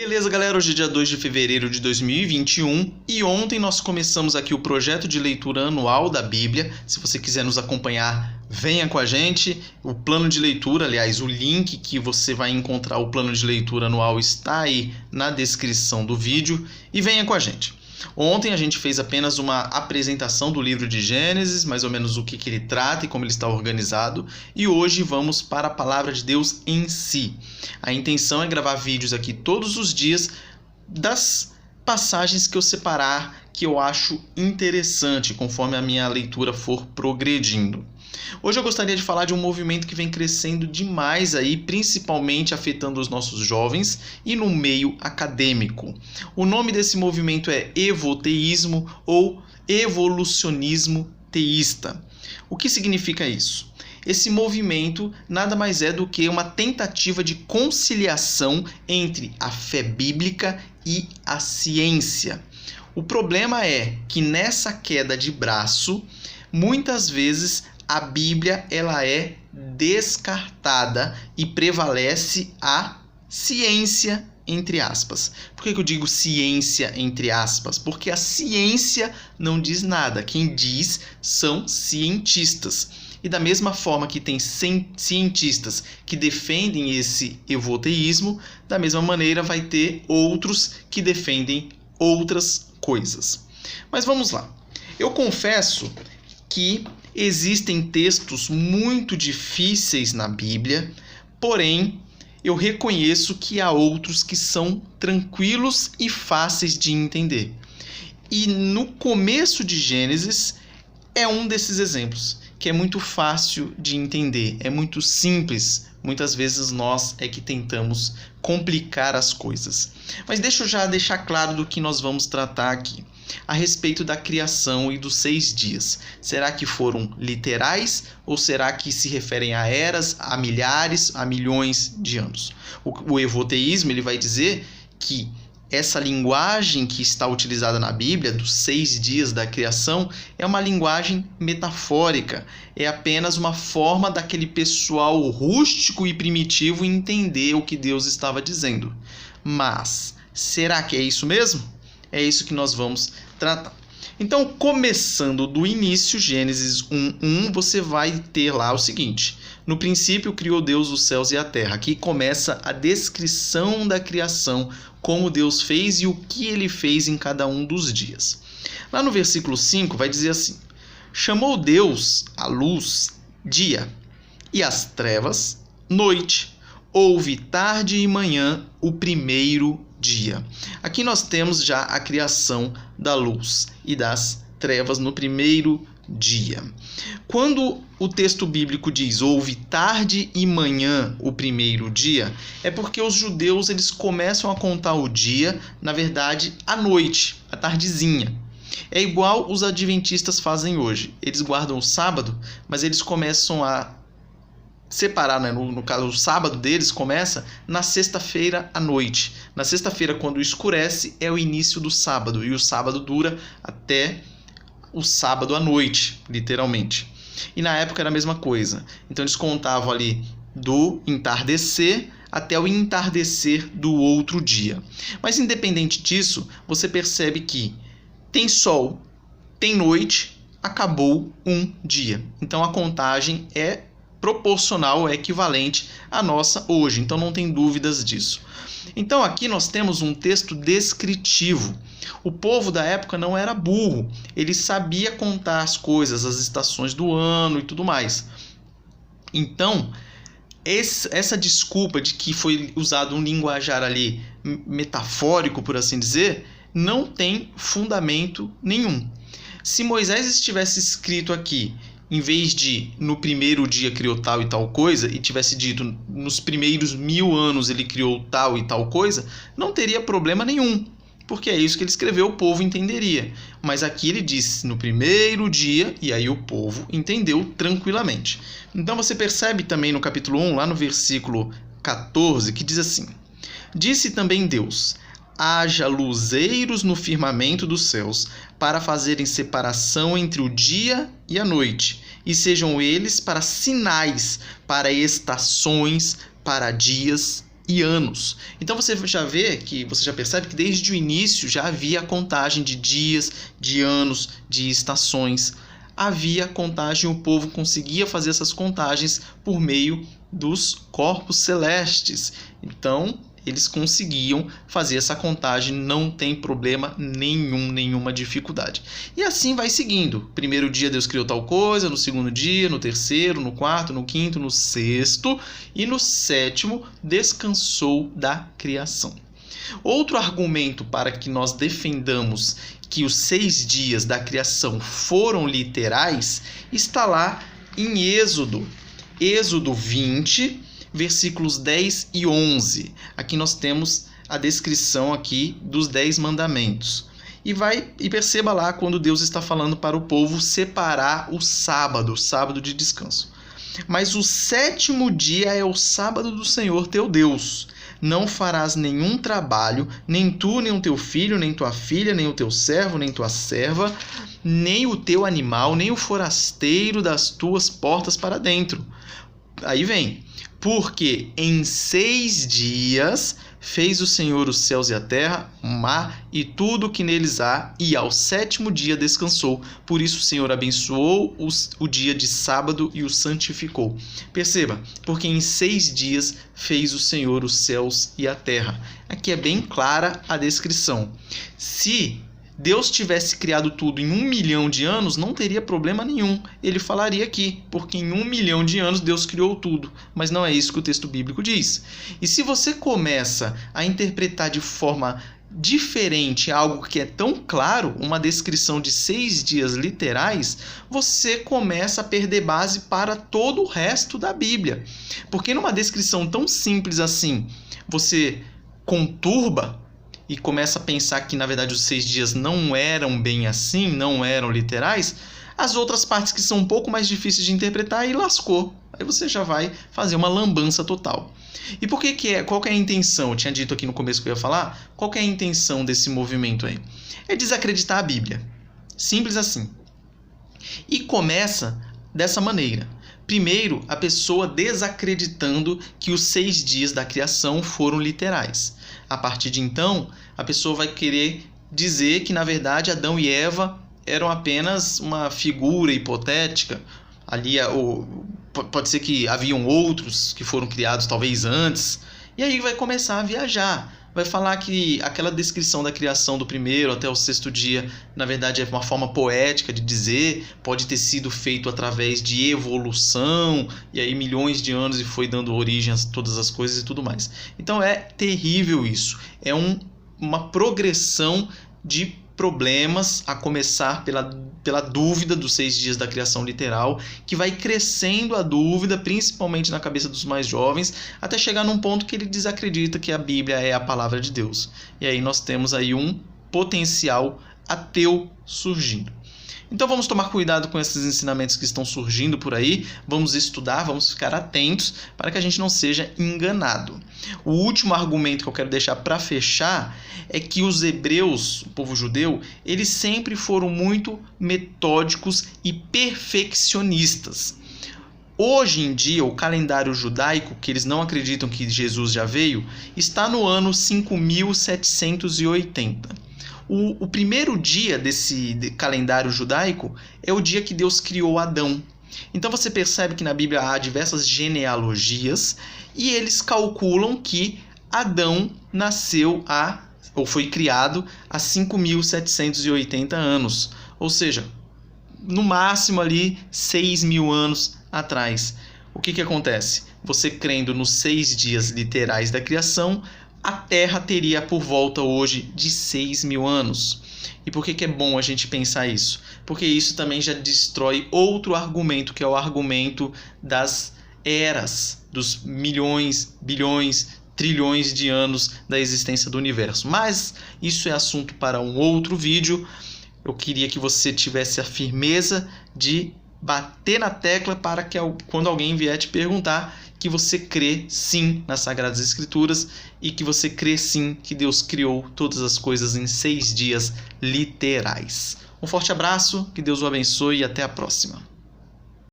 Beleza, galera? Hoje é dia 2 de fevereiro de 2021 e ontem nós começamos aqui o projeto de leitura anual da Bíblia. Se você quiser nos acompanhar, venha com a gente. O plano de leitura, aliás, o link que você vai encontrar o plano de leitura anual está aí na descrição do vídeo e venha com a gente. Ontem a gente fez apenas uma apresentação do livro de Gênesis, mais ou menos o que ele trata e como ele está organizado. E hoje vamos para a palavra de Deus em si. A intenção é gravar vídeos aqui todos os dias das passagens que eu separar, que eu acho interessante, conforme a minha leitura for progredindo. Hoje eu gostaria de falar de um movimento que vem crescendo demais aí, principalmente afetando os nossos jovens e no meio acadêmico. O nome desse movimento é evoteísmo ou evolucionismo teísta. O que significa isso? Esse movimento nada mais é do que uma tentativa de conciliação entre a fé bíblica e a ciência. O problema é que nessa queda de braço, muitas vezes a Bíblia ela é descartada e prevalece a ciência, entre aspas. Por que eu digo ciência, entre aspas? Porque a ciência não diz nada. Quem diz são cientistas. E da mesma forma que tem cientistas que defendem esse evoteísmo, da mesma maneira vai ter outros que defendem outras coisas. Mas vamos lá. Eu confesso que existem textos muito difíceis na Bíblia, porém eu reconheço que há outros que são tranquilos e fáceis de entender. E no começo de Gênesis é um desses exemplos, que é muito fácil de entender, é muito simples. Muitas vezes nós é que tentamos complicar as coisas. Mas deixa eu já deixar claro do que nós vamos tratar aqui. A respeito da criação e dos 6 dias. Será que foram literais ou será que se referem a eras, a milhares, a milhões de anos? O evoteísmo ele vai dizer que essa linguagem que está utilizada na Bíblia, dos 6 dias da criação, é uma linguagem metafórica. É apenas uma forma daquele pessoal rústico e primitivo entender o que Deus estava dizendo. Mas será que é isso mesmo? É isso que nós vamos tratar. Então, começando do início, Gênesis 1:1, você vai ter lá o seguinte: no princípio criou Deus os céus e a terra. Aqui começa a descrição da criação, como Deus fez e o que ele fez em cada um dos dias. Lá no versículo 5 vai dizer assim: chamou Deus a luz dia e as trevas noite. Houve tarde e manhã o primeiro dia. Aqui nós temos já a criação da luz e das trevas no primeiro dia. Quando o texto bíblico diz houve tarde e manhã o primeiro dia, é porque os judeus eles começam a contar o dia, na verdade, à noite, à tardezinha. É igual os adventistas fazem hoje. Eles guardam o sábado, mas eles começam a separar, né? No caso, o sábado deles começa na sexta-feira à noite. Na sexta-feira, quando escurece, é o início do sábado. E o sábado dura até o sábado à noite, literalmente. E na época era a mesma coisa. Então eles contavam ali do entardecer até o entardecer do outro dia. Mas independente disso, você percebe que tem sol, tem noite, acabou um dia. Então a contagem é proporcional, é equivalente à nossa hoje, então não tem dúvidas disso. Então aqui nós temos um texto descritivo. O povo da época não era burro, ele sabia contar as coisas, as estações do ano e tudo mais. Então, essa desculpa de que foi usado um linguajar ali metafórico, por assim dizer, não tem fundamento nenhum. Se Moisés estivesse escrito aqui, em vez de no primeiro dia criou tal e tal coisa, e tivesse dito nos primeiros 1000 anos ele criou tal e tal coisa, não teria problema nenhum, porque é isso que ele escreveu, o povo entenderia. Mas aqui ele disse no primeiro dia, e aí o povo entendeu tranquilamente. Então você percebe também no capítulo 1, lá no versículo 14, que diz assim: disse também Deus: haja luzeiros no firmamento dos céus, para fazerem separação entre o dia e a noite, e sejam eles para sinais, para estações, para dias e anos. Então você já percebe que desde o início já havia a contagem de dias, de anos, de estações. Havia contagem, o povo conseguia fazer essas contagens por meio dos corpos celestes. Então, eles conseguiam fazer essa contagem, não tem problema nenhuma dificuldade. E assim vai seguindo. Primeiro dia Deus criou tal coisa, no segundo dia, no terceiro, no quarto, no quinto, no sexto e no sétimo descansou da criação. Outro argumento para que nós defendamos que os 6 dias da criação foram literais está lá em Êxodo 20, versículos 10 e 11. Aqui nós temos a descrição aqui dos 10 mandamentos. E perceba lá quando Deus está falando para o povo separar o sábado de descanso. Mas o 7º dia é o sábado do Senhor teu Deus. Não farás nenhum trabalho, nem tu, nem o teu filho, nem tua filha, nem o teu servo, nem tua serva, nem o teu animal, nem o forasteiro das tuas portas para dentro. Aí vem, porque em 6 dias fez o Senhor os céus e a terra, o mar e tudo o que neles há, e ao 7º dia descansou. Por isso o Senhor abençoou o dia de sábado e o santificou. Perceba, porque em 6 dias fez o Senhor os céus e a terra. Aqui é bem clara a descrição. Se Deus tivesse criado tudo em 1 milhão de anos, não teria problema nenhum. Ele falaria aqui, porque em 1 milhão de anos Deus criou tudo. Mas não é isso que o texto bíblico diz. E se você começa a interpretar de forma diferente algo que é tão claro, uma descrição de 6 dias literais, você começa a perder base para todo o resto da Bíblia. Porque numa descrição tão simples assim, você conturba e começa a pensar que, na verdade, os 6 dias não eram bem assim, não eram literais, as outras partes que são um pouco mais difíceis de interpretar, aí lascou. Aí você já vai fazer uma lambança total. E qual que é a intenção? Eu tinha dito aqui no começo que eu ia falar. Qual que é a intenção desse movimento aí? É desacreditar a Bíblia. Simples assim. E começa dessa maneira. Primeiro, a pessoa desacreditando que os 6 dias da criação foram literais. A partir de então, a pessoa vai querer dizer que, na verdade, Adão e Eva eram apenas uma figura hipotética. Ali, pode ser que haviam outros que foram criados talvez antes. E aí vai começar a viajar. Vai falar que aquela descrição da criação do primeiro até o 6º dia, na verdade, é uma forma poética de dizer, pode ter sido feito através de evolução, e aí milhões de anos e foi dando origem a todas as coisas e tudo mais. Então é terrível isso. É uma progressão de problemas, a começar pela dúvida dos 6 dias da criação literal, que vai crescendo a dúvida, principalmente na cabeça dos mais jovens, até chegar num ponto que ele desacredita que a Bíblia é a palavra de Deus. E aí nós temos aí um potencial ateu surgindo. Então vamos tomar cuidado com esses ensinamentos que estão surgindo por aí, vamos estudar, vamos ficar atentos para que a gente não seja enganado. O último argumento que eu quero deixar para fechar é que os hebreus, o povo judeu, eles sempre foram muito metódicos e perfeccionistas. Hoje em dia, o calendário judaico, que eles não acreditam que Jesus já veio, está no ano 5780. O primeiro dia desse calendário judaico é o dia que Deus criou Adão. Então você percebe que na Bíblia há diversas genealogias e eles calculam que Adão foi criado há 5.780 anos. Ou seja, no máximo ali 6.000 anos atrás. O que acontece? Você crendo nos 6 dias literais da criação, a Terra teria por volta hoje de 6.000 anos. E por que é bom a gente pensar isso? Porque isso também já destrói outro argumento, que é o argumento das eras, dos milhões, bilhões, trilhões de anos da existência do universo. Mas isso é assunto para um outro vídeo. Eu queria que você tivesse a firmeza de bater na tecla para que quando alguém vier te perguntar, que você crê sim nas Sagradas Escrituras e que você crê sim que Deus criou todas as coisas em 6 dias literais. Um forte abraço, que Deus o abençoe e até a próxima.